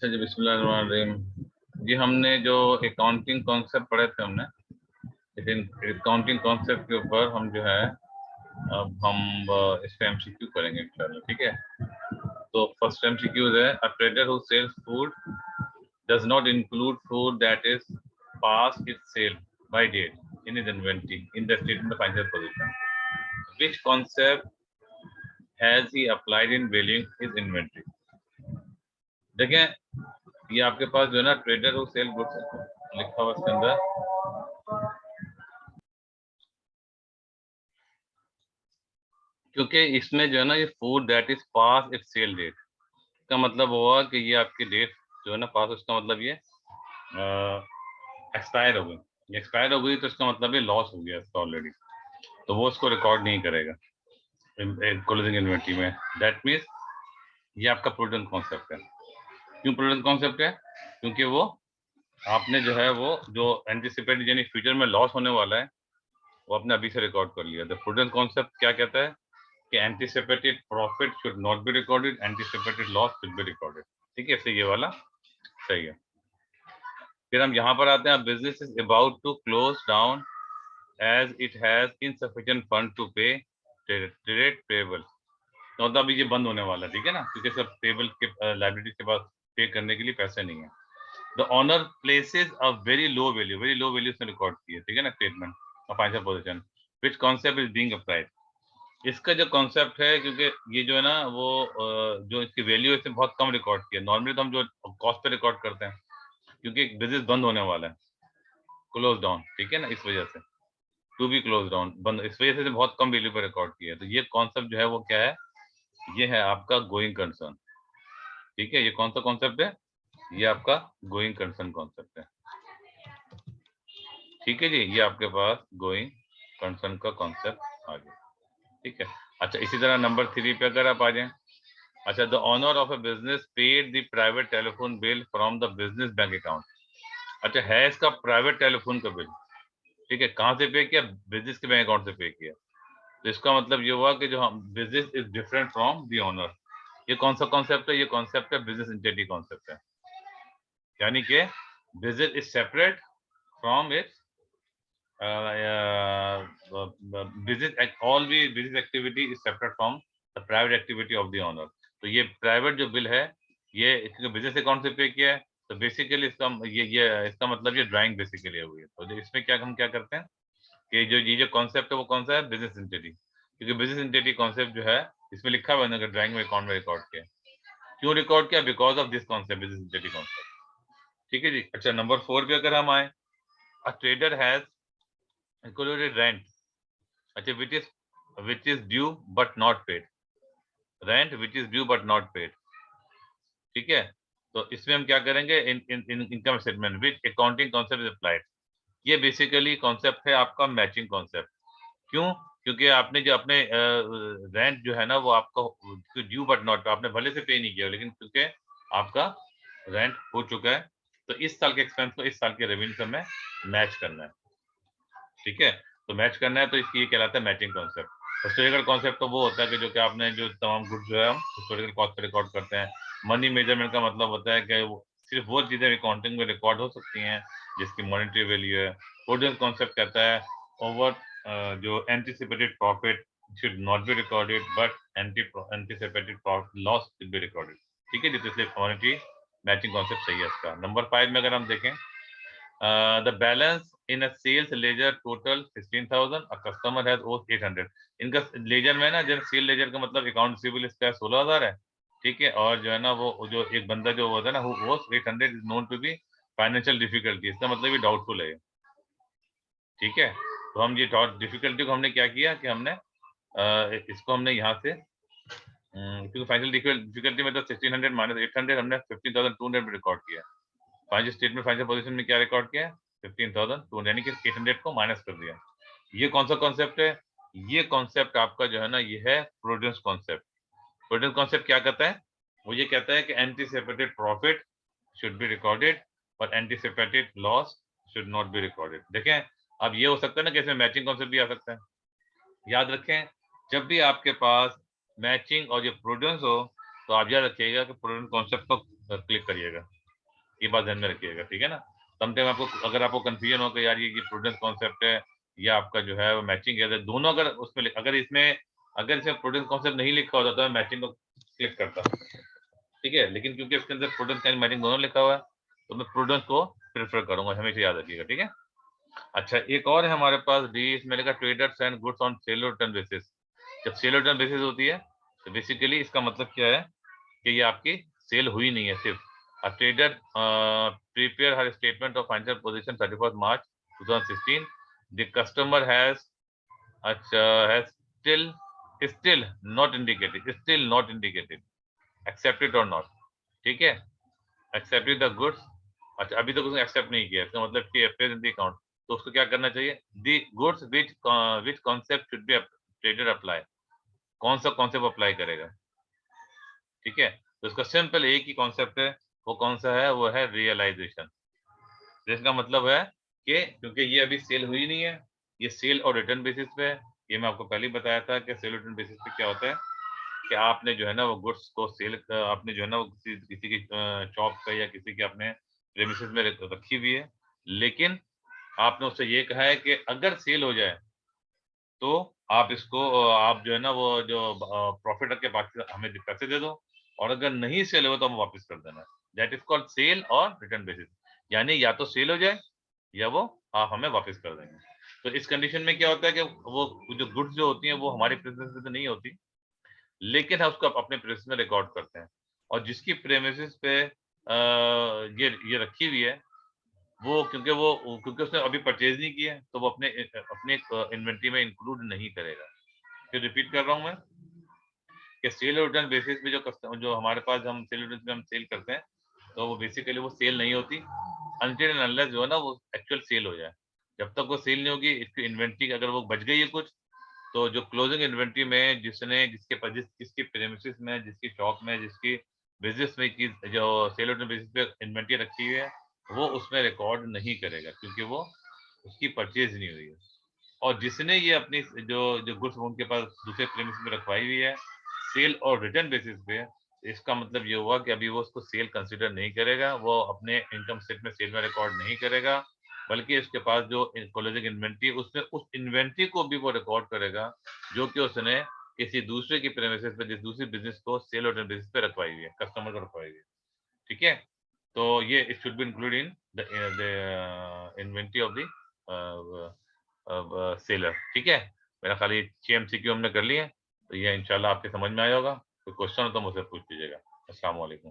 अच्छा जी, बिस्मिल्लाहिर्रहमानिर्रहीम। जी हमने जो अकाउंटिंग कॉन्सेप्ट पढ़े थे हमने, लेकिन अकाउंटिंग कॉन्सेप्ट के ऊपर हम जो है अब हम इस पे एमसीक्यू करेंगे इंशाल्लाह। ठीक है, तो फर्स्ट एमसीक्यू है, a trader who sells food does not include food that is past its sell by date in his inventory in the statement of financial position, which concept has he applied in valuing his inventory. देखें, ये आपके पास जो है ना trader who sell goods लिखा हुआ इसके अंदर, क्योंकि इसमें जो है ना ये food that is past its sell date का मतलब हुआ कि ये आपकी डेट जो है ना पास, उसका मतलब ये एक्सपायर हो गई। ये एक्सपायर हो गई तो इसका मतलब ये लॉस हो गया इसका ऑलरेडी, तो वो उसको रिकॉर्ड नहीं करेगा क्लोजिंग इन्वेंटरी में। दैट मीन्स ये आपका प्रूडेंट कॉन्सेप्ट है। क्यों प्रूडेंट कॉन्सेप्ट है? क्योंकि वो आपने जो है वो जो एंटिसिपेटेड यानी फ्यूचर में लॉस होने वाला है वो आपने अभी से रिकॉर्ड कर लिया। द प्रूडेंट कॉन्सेप्ट क्या कहता है कि anticipated profit should not be recorded, anticipated loss should be recorded. ठीक है, इससे ये वाला सही है। फिर हम यहाँ पर आते हैं, business is about to close down as it has insufficient fund to pay trade payable. तो मतलब अभी ये बंद होने वाला है, ठीक है ना, क्योंकि सब पेबल के लाइबिलिटी के पास पे करने के लिए पैसे नहीं है। The owner places a very low value से रिकॉर्ड की है, ठीक है ना, statement of financial position, which concept is being applied. इसका जो कॉन्सेप्ट है, क्योंकि ये जो है ना वो जो इसकी वैल्यू है इसमें बहुत कम रिकॉर्ड की है। नॉर्मली तो हम जो कॉस्ट पे रिकॉर्ड करते हैं, क्योंकि बिजनेस बंद होने वाला है, क्लोज डाउन, ठीक है ना, इस वजह से टू बी क्लोज डाउन, बंद, इस वजह से बहुत कम वैल्यू पे रिकॉर्ड किया है। तो ये कॉन्सेप्ट जो है वो क्या है, ये है आपका गोइंग कंसर्न। ठीक है, ये कौन सा कॉन्सेप्ट है? ये आपका गोइंग कंसर्न कॉन्सेप्ट है। ठीक है जी, ये आपके पास गोइंग कंसर्न का कॉन्सेप्ट आ गया। ठीक है, अच्छा इसी तरह नंबर 3 पे अगर आप आ जाएं, अच्छा, the owner of a business paid the private telephone bill from the business bank account. अच्छा, है इसका प्राइवेट टेलीफोन का बिल, ठीक है, कहाँ से पे किया? बिजनेस के बैंक अकाउंट से पे किया। तो इसका मतलब ये हुआ कि जो हम business is different from the owner. ये कौन सा कॉन्सेप्ट है? ये कॉन्सेप्ट है बिजनेस इंटिटी कॉन्सेप्ट है, यानी कि business is separate from its business, all the business activity is separate from the private activity of the owner। तो ये प्राइवेट जो बिल है ये इसके बिजनेस अकाउंट से पे किया है, तो बेसिकली इसका ये इसका मतलब ये ड्राइंग बेसिकली हुई है। तो इसमें क्या हम क्या करते हैं कि जो ये जो कॉन्सेप्ट है वो कौन सा है? Business entity. क्योंकि बिजनेस इंटिटी कॉन्सेप्ट जो है इसमें लिखा हुआ है ड्राइंग में अकाउंट में रिकॉर्ड किया। क्यों रिकॉर्ड किया? Because of this concept, business entity concept. ठीक है जी। अच्छा, नंबर 4 पे अगर हम आए, a trader has included rent, अच्छा, which is due but not paid, rent which is due but not paid। ठीक है, तो इसमें हम क्या करेंगे, income statement which accounting concept is applied. ये बेसिकली कॉन्सेप्ट है आपका मैचिंग कॉन्सेप्ट। क्यों? क्योंकि आपने जो अपने रेंट जो है ना वो आपका ड्यू बट नॉट, आपने भले से पे नहीं किया, लेकिन क्योंकि आपका रेंट हो चुका है, तो इस साल के एक्सपेंस को इस साल के रेवेन्यू से हमें मैच करना है। ठीक है, तो मैच करना है, तो इसकी ये कहलाता है मैचिंग कॉन्सेप्ट। हिस्टोरिकल कॉन्सेप्ट तो वो होता है कि जो कि आपने जो तमाम गुड्स जो है हम हिस्टोरिकल कॉस्ट पे रिकॉर्ड करते हैं। मनी मेजरमेंट का मतलब होता है कि सिर्फ वो चीज़ें अकाउंटिंग में रिकॉर्ड हो सकती हैं जिसकी मॉनेटरी वैल्यू है। प्रूडेंस कॉन्सेप्ट कहता है ओवर जो anticipated profit should not be recorded but anticipated loss should be recorded. ठीक है जी, तो इसलिए मॉनेटरी मैचिंग कॉन्सेप्ट सही है इसका। नंबर 5 में अगर हम देखें, the balance in a sales ledger total 16,000, a customer has owed 800। इनका लेजर में ना, जब सेल लेजर का मतलब अकाउंट रिसीवेबल इसका 16,000 है, ठीक है, और जो है ना वो जो एक बंदा जो होता है ना वो 800 is known to be financial difficulty, इसका मतलब ये डाउटफुल है। ठीक है, तो हम ये डिफिकल्टी को हमने क्या किया कि हमने इसको हमने यहाँ से क्योंकि फाइनेंशियल डिफिकल्टी में तो 1600 माइनस 800 हमने 15,200 में रिकॉर्ड किया। फाइनेंशियल स्टेटमेंट फाइनेंशियल पोजीशन में क्या रिकॉर्ड किया? 15,200, यानी कि 800 को माइनस कर दिया। ये कौन सा कॉन्सेप्ट है? ये कॉन्सेप्ट आपका जो है ना ये है प्रूडेंस कॉन्सेप्ट। प्रूडेंस कॉन्सेप्ट क्या कहता है? वो ये कहता है कि anticipated profit should be recorded और anticipated loss should not be recorded. देखें, अब ये हो सकता है ना कि इसमें मैचिंग कॉन्सेप्ट भी आ सकता है। याद रखें, जब भी आपके पास मैचिंग और ये प्रूडेंस हो तो आप याद रखिएगा कि प्रूडेंस कॉन्सेप्ट को क्लिक करिएगा, ये बात ध्यान में रखिएगा, ठीक है ना। समटाइम आपको अगर आपको कंफ्यूजन हो कि यार ये प्रूडेंस कॉन्सेप्ट है या आपका जो है वो मैचिंग है, दोनों अगर उसमें अगर इसमें प्रूडेंस कॉन्सेप्ट नहीं लिखा होता तो मैं मैचिंग को क्लिक करता, ठीक है। लेकिन क्योंकि इसके अंदर प्रूडेंस एंड मैचिंग दोनों लिखा हुआ है तो मैं प्रूडेंस को प्रेफर करूंगा, हमेशा याद रखिएगा, ठीक है। अच्छा, एक और है हमारे पास डी, इसमें लिखा traders and goods on sale और रिटर्न बेसिस। जब सेल और रिटर्न बेसिस होती है तो बेसिकली इसका मतलब क्या है कि ये आपकी सेल हुई नहीं है सिर्फ। A trader prepare her statement of financial position 31st March 2016. The customer has still not indicated accept it or not, ठीक है। accepted the goods, अच्छा अभी तक उसने एक्सेप्ट नहीं किया, इसका मतलब कि appears in the account, तो उसको क्या करना चाहिए, the goods which concept should be trader apply, कौन सा कॉन्सेप्ट अप्लाई करेगा, ठीक है। तो इसका सिंपल एक ही कॉन्सेप्ट है, वो कौन सा है, वो है रियलाइजेशन। जिसका मतलब है कि क्योंकि ये अभी सेल हुई नहीं है, ये सेल और रिटर्न बेसिस पे है। ये मैं आपको पहले ही बताया था कि सेल रिटर्न बेसिस पे क्या होता है कि आपने जो है ना वो गुड्स को सेल, आपने जो है ना वो किसी की शॉप पे या किसी के अपने प्रेमिसेस में रखी हुई है, लेकिन आपने उससे ये कहा है कि अगर सेल हो जाए तो आप इसको आप जो है ना वो जो प्रॉफिट के बाकी हमें पैसे दे दो, और अगर नहीं सेल हो तो हम वापस कर देना। दैट इज कॉल्ड सेल और रिटर्न बेसिस, यानी या तो सेल हो जाए या वो आप हमें वापस कर देंगे। तो इस कंडीशन में क्या होता है कि वो जो गुड्स जो होती हैं वो हमारी प्रेमिसेस पे तो नहीं होती, लेकिन हम उसको अपने प्रेमिसेस में रिकॉर्ड करते हैं, और जिसकी प्रेमिसेस पे ये रखी हुई है वो क्योंकि उसने अभी परचेज नहीं किया है तो वो अपने अपने इन्वेंटरी में इंक्लूड नहीं करेगा। फिर रिपीट कर रहा हूँ मैं कि सेल और रिटर्न बेसिस पे जो कस्टमर जो हमारे पास हम सेल रिटर्न पे हम सेल करते हैं तो वो बेसिकली वो सेल नहीं होती अनटिल एंड अनलेस जो है ना वो एक्चुअल सेल हो जाए। जब तक वो सेल नहीं होगी, इसकी इन्वेंटरी अगर वो बच गई है कुछ, तो जो क्लोजिंग इन्वेंटरी में जिसके पास जिसकी प्रेमिसेस में, जिसकी शॉप में, जिसकी बिजनेस में की जो सेल रिटर्न बेसिस पे इन्वेंटरी रखी हुई है, वो उसमें रिकॉर्ड नहीं करेगा क्योंकि वो उसकी परचेज नहीं हुई है। और जिसने ये अपनी जो गुड्स उनके पास दूसरे प्रेमिस में रखवाई हुई है सेल और रिटर्न बेसिस पे, इसका मतलब ये हुआ कि अभी वो उसको सेल कंसीडर नहीं करेगा, वो अपने इनकम स्टेटमेंट में सेल में रिकॉर्ड नहीं करेगा, बल्कि इसके पास जो क्लोजिंग इन्वेंट्री उसमें उस इन्वेंट्री को भी वो रिकॉर्ड करेगा जो कि उसने किसी दूसरे की प्रेमिसेस पे, जिस दूसरी बिजनेस को सेल और रिटर्न बेसिस पे रखवाई हुई है, कस्टमर को रखवाई हुई है, ठीक है। तो ये it should be include in the inventory of the seller, ठीक है। मेरा खाली 6 एमसीक्यू हमने कर लिए, तो ये इंशाल्लाह आपके समझ में आया होगा। कोई क्वेश्चन हो तो मुझसे पूछ लीजिएगा। अस्सलाम वालेकुम।